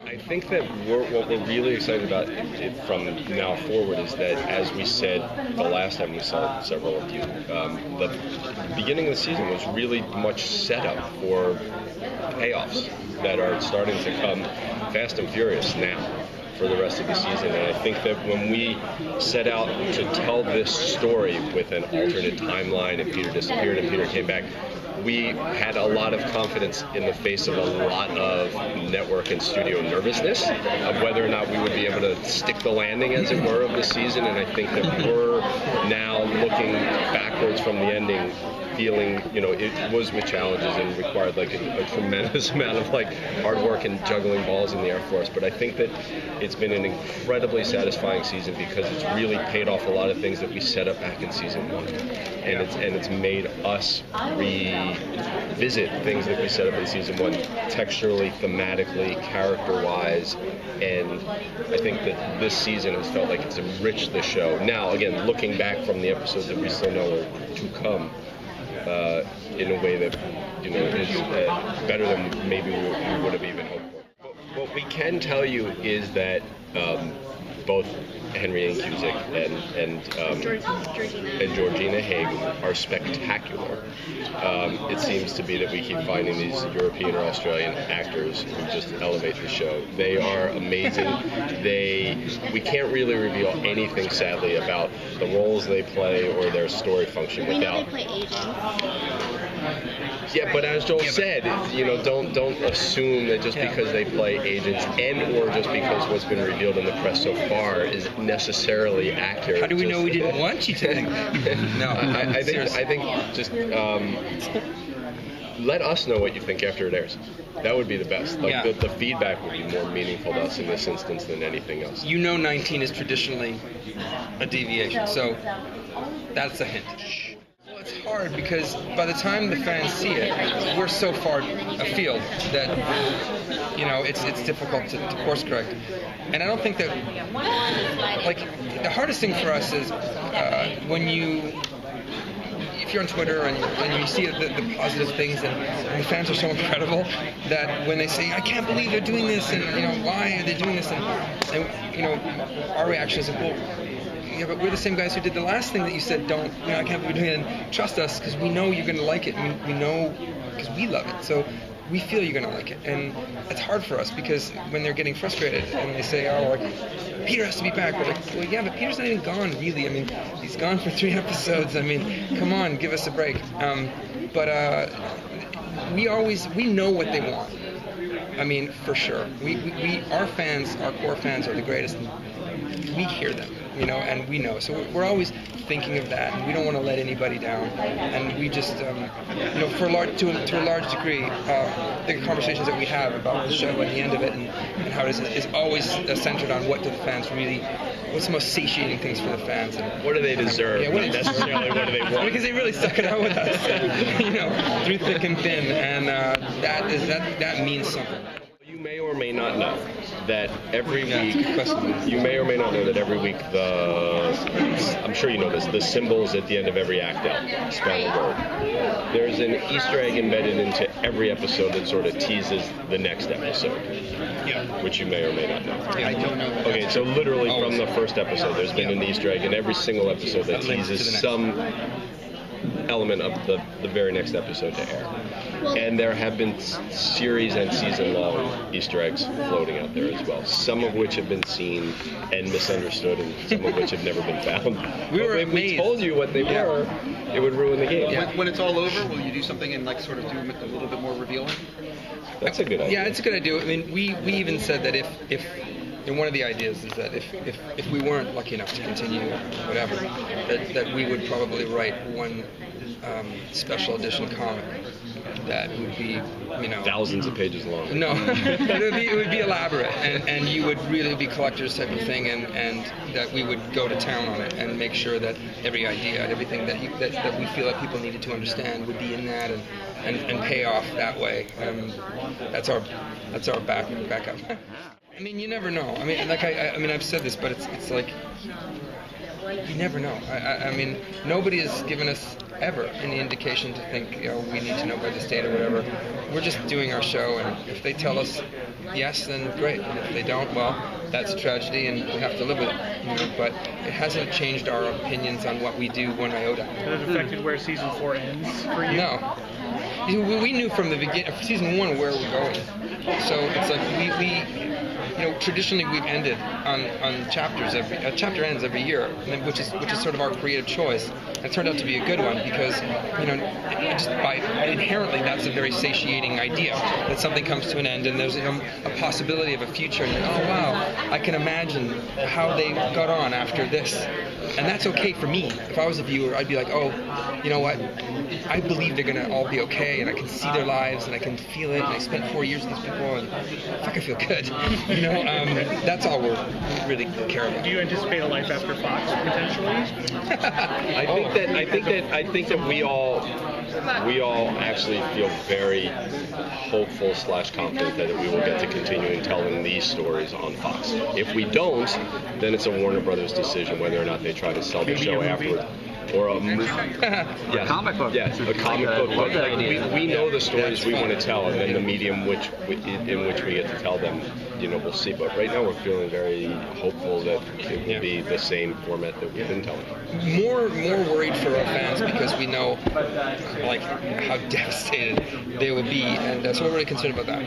I think that what we're really excited about from now forward is that, as we said the last time we saw several of you, the beginning of the season was really much set up for payoffs that are starting to come fast and furious now for the rest of the season. And I think that when we set out to tell this story with an alternate timeline and Peter disappeared and Peter came back, we had a lot of confidence in the face of a lot of network and studio nervousness of whether or not we would be able to stick the landing, as it were, of the season. And I think that we're now looking backwards from the ending, feeling, it was with challenges and required like a tremendous amount of like hard work and juggling balls in the Air Force. But I think that it's been an incredibly satisfying season because it's really paid off a lot of things that we set up back in season 1, and it's made us revisit things that we set up in season 1, texturally, thematically, character-wise, and I think that this season has felt like it's enriched the show. Now, again, looking back from the episodes that we still know are to come, in a way that is better than maybe we would have even hoped for. But what we can tell you is that both Henry and Cusick and Georgina Haig are spectacular. It seems to be that we keep finding these European or Australian actors who just elevate the show. They are amazing. We can't really reveal anything, sadly, about the roles they play or their story function without. They play agents. Yeah, but as Joel said, don't assume that just because they play agents or just because what's been revealed in the press so far is necessarily accurate. How do we know we didn't want you to think that? No, I think just let us know what you think after it airs. That would be the best. The feedback would be more meaningful to us in this instance than anything else. 19 is traditionally a deviation, so that's a hint. Well, it's hard because by the time the fans see it, we're so far afield that it's difficult to course correct. And I don't think that the hardest thing for us is if you're on Twitter and you see the positive things and the fans are so incredible that when they say, I can't believe they're doing this, and why are they doing this, and our reaction is, well, yeah, but we're the same guys who did the last thing that you said, I can't believe you're doing it, and trust us because we know you're going to like it, and we know because we love it. So we feel you're going to like it. And it's hard for us because when they're getting frustrated and they say, Peter has to be back. We're like, well, yeah, but Peter's not even gone, really. I mean, he's gone for 3 episodes. I mean, come on, give us a break. But we know what they want. I mean, for sure. Our fans, our core fans are the greatest. We hear them, and we know. So we're always thinking of that, and we don't want to let anybody down. And we just, to a large degree, the conversations that we have about the show and the end of it and how it is always centered on what do the fans really, what's the most satiating things for the fans. And what do they deserve? Yeah, not necessarily what do they want. Because they really stuck it out with us, through thick and thin, and that means something. You may or may not know that every week, I'm sure you know this, the symbols at the end of every act out spell a word. There's an Easter egg embedded into every episode that sort of teases the next episode, which you may or may not know. Yeah, I don't know. Okay, so literally from the first episode, there's been an Easter egg in every single episode that teases some element of the very next episode to air. And there have been series and season-long Easter eggs floating out there as well, some of which have been seen and misunderstood, and some of which have never been found. If we told you what they were, it would ruin the game. Yeah. When it's all over, will you do something and sort of do a little bit more revealing? That's a good idea. Yeah, it's a good idea. I mean, we even said that if and one of the ideas is that if we weren't lucky enough to continue whatever, that we would probably write one special edition comic that would be, thousands of pages long. No, it would be elaborate, and you would really be collector's type of thing, and that we would go to town on it and make sure that every idea, everything that we feel that people needed to understand would be in that, and pay off that way. That's our backup. I mean, you never know. I mean, I've said this, but it's like you never know. I mean, nobody has given us ever any indication to think, we need to know by this date or whatever. We're just doing our show, and if they tell us yes, then great. And if they don't, well, that's a tragedy, and we have to live with it. But it hasn't changed our opinions on what we do one iota. Has it affected where season 4 ends for you? No. We knew from the beginning, season 1, where we're going. So it's like we traditionally we've ended on chapters chapter ends every year, which is sort of our creative choice. And it turned out to be a good one because just by inherently that's a very satiating idea that something comes to an end and there's a possibility of a future, and oh wow, I can imagine how they got on after this, and that's okay for me. If I was a viewer, I'd be like, oh, you know what? I believe they're gonna all be okay, and I can see their lives, and I can feel it. And I spent 4 years with these people, and fuck, I feel good. That's all we really care about. Do you anticipate a life after Fox potentially? I think that we all actually feel very hopeful / confident that we will get to continuing telling these stories on Fox. If we don't, then it's a Warner Brothers decision whether or not they try to sell the show afterward. Or a movie. A comic book. Yes, a comic book. But we know the stories we want to tell, and then the medium in which we get to tell them, we'll see. But right now we're feeling very hopeful that it will be the same format that we've been telling. More worried for our fans because we know how devastated they will be, and so we're really concerned about that.